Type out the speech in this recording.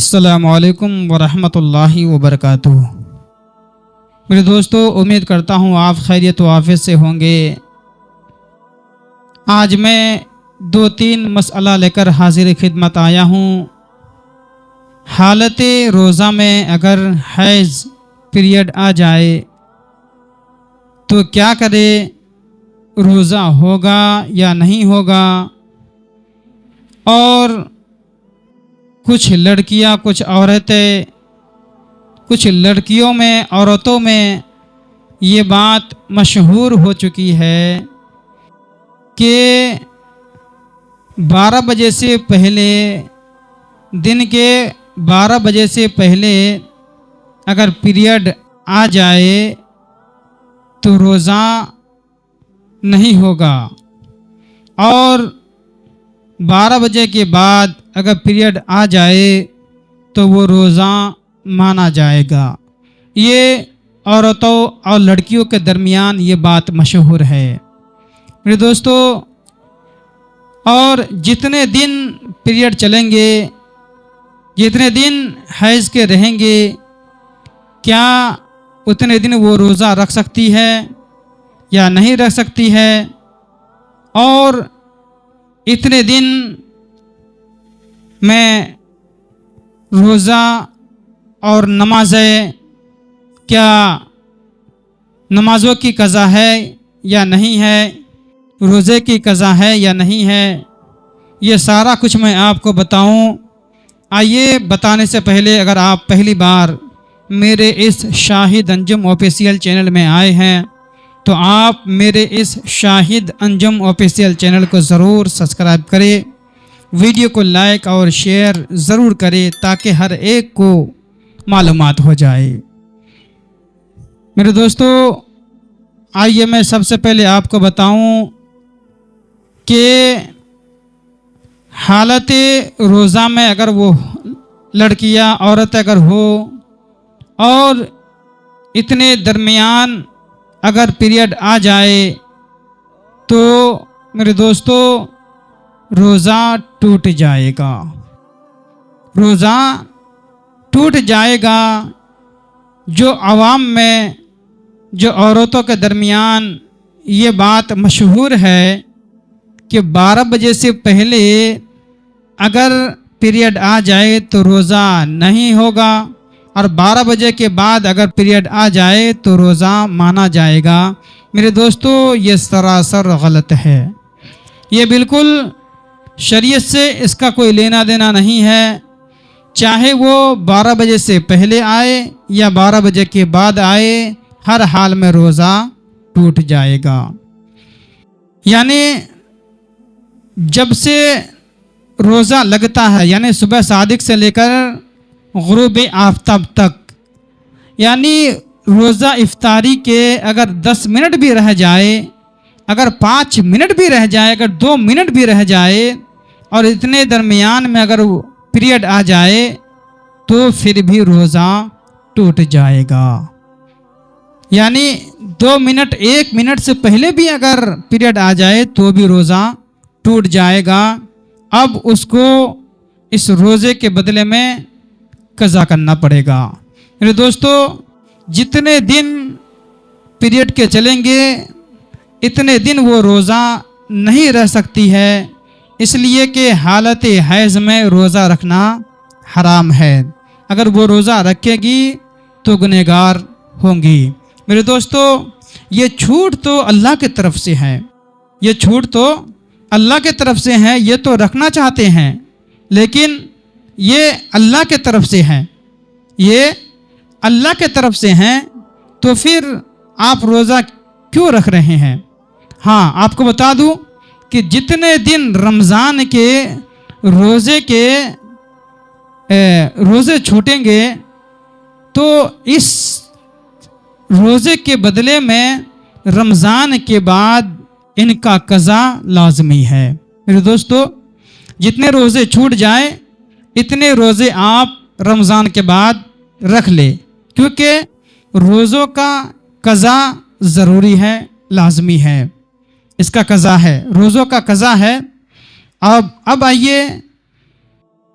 السلام علیکم ورحمۃ اللہ وبرکاتہ۔ میرے دوستو، امید کرتا ہوں آپ خیریت و عافیت سے ہوں گے۔ آج میں 2-3 مسئلہ لے کر حاضر خدمت آیا ہوں۔ حالت روزہ میں اگر حیض پیریڈ آ جائے تو کیا کرے؟ روزہ ہوگا یا نہیں ہوگا؟ اور کچھ لڑکیاں، کچھ عورتیں، کچھ لڑکیوں میں، عورتوں میں یہ بات مشہور ہو چکی ہے کہ 12 بجے سے پہلے، دن کے 12 بجے سے پہلے اگر پیریڈ آ جائے تو روزہ نہیں ہوگا، اور 12 بجے کے بعد اگر پیریڈ آ جائے تو وہ روزہ مانا جائے گا۔ یہ عورتوں اور لڑکیوں کے درمیان یہ بات مشہور ہے میرے دوستو۔ اور جتنے دن پیریڈ چلیں گے، جتنے دن حیض کے رہیں گے، کیا اتنے دن وہ روزہ رکھ سکتی ہے یا نہیں رکھ سکتی ہے؟ اور اتنے دن میں روزہ اور نمازیں، کیا نمازوں کی قضا ہے یا نہیں ہے؟ روزے کی قضا ہے یا نہیں ہے؟ یہ سارا کچھ میں آپ کو بتاؤں۔ آئیے، بتانے سے پہلے اگر آپ پہلی بار میرے اس شاہد انجم آفیشیل چینل میں آئے ہیں تو آپ میرے اس شاہد انجم آفیشیل چینل کو ضرور سبسکرائب کریں، ویڈیو کو لائک اور شیئر ضرور کریں تاکہ ہر ایک کو معلومات ہو جائے۔ میرے دوستو، آئیے میں سب سے پہلے آپ کو بتاؤں کہ حالت روزہ میں اگر وہ لڑکیاں، عورت اگر ہو اور اتنے درمیان اگر پیریڈ آ جائے تو میرے دوستو روزہ ٹوٹ جائے گا، روزہ ٹوٹ جائے گا۔ جو عوام میں، جو عورتوں کے درمیان یہ بات مشہور ہے کہ 12 بجے سے پہلے اگر پیریڈ آ جائے تو روزہ نہیں ہوگا، اور 12 بجے کے بعد اگر پیریڈ آ جائے تو روزہ مانا جائے گا۔ میرے دوستو، یہ سراسر غلط ہے، یہ بالکل شریعت سے اس کا کوئی لینا دینا نہیں ہے۔ چاہے وہ 12 بجے سے پہلے آئے یا 12 بجے کے بعد آئے، ہر حال میں روزہ ٹوٹ جائے گا۔ یعنی جب سے روزہ لگتا ہے، یعنی صبح صادق سے لے کر غروب آفتاب تک، یعنی روزہ افطاری کے اگر 10 منٹ بھی رہ جائے، اگر 5 منٹ بھی رہ جائے، اگر 2 منٹ بھی رہ جائے، اور اتنے درمیان میں اگر پیریڈ آ جائے تو پھر بھی روزہ ٹوٹ جائے گا۔ یعنی 2 منٹ، 1 منٹ سے پہلے بھی اگر پیریڈ آ جائے تو بھی روزہ ٹوٹ جائے گا۔ اب اس کو اس روزے کے بدلے میں قضا کرنا پڑے گا۔ میرے دوستو، جتنے دن پیریڈ کے چلیں گے اتنے دن وہ روزہ نہیں رہ سکتی ہے، اس لیے کہ حالت حیض میں روزہ رکھنا حرام ہے۔ اگر وہ روزہ رکھے گی تو گنہگار ہوں گی۔ میرے دوستو، یہ چھوٹ تو اللہ کی طرف سے ہے، یہ چھوٹ تو اللہ کی طرف سے ہے، یہ تو رکھنا چاہتے ہیں لیکن یہ اللہ کی طرف سے ہے، یہ اللہ کی طرف سے ہیں، تو پھر آپ روزہ کیوں رکھ رہے ہیں؟ ہاں، آپ کو بتا دوں کہ جتنے دن رمضان کے روزے چھوٹیں گے تو اس روزے کے بدلے میں رمضان کے بعد ان کا قضا لازمی ہے۔ میرے دوستو، جتنے روزے چھوٹ جائیں اتنے روزے آپ رمضان کے بعد رکھ لے، کیونکہ روزوں کا قضا ضروری ہے، لازمی ہے، اس کا قضا ہے، روزوں کا قضا ہے۔ اب آئیے،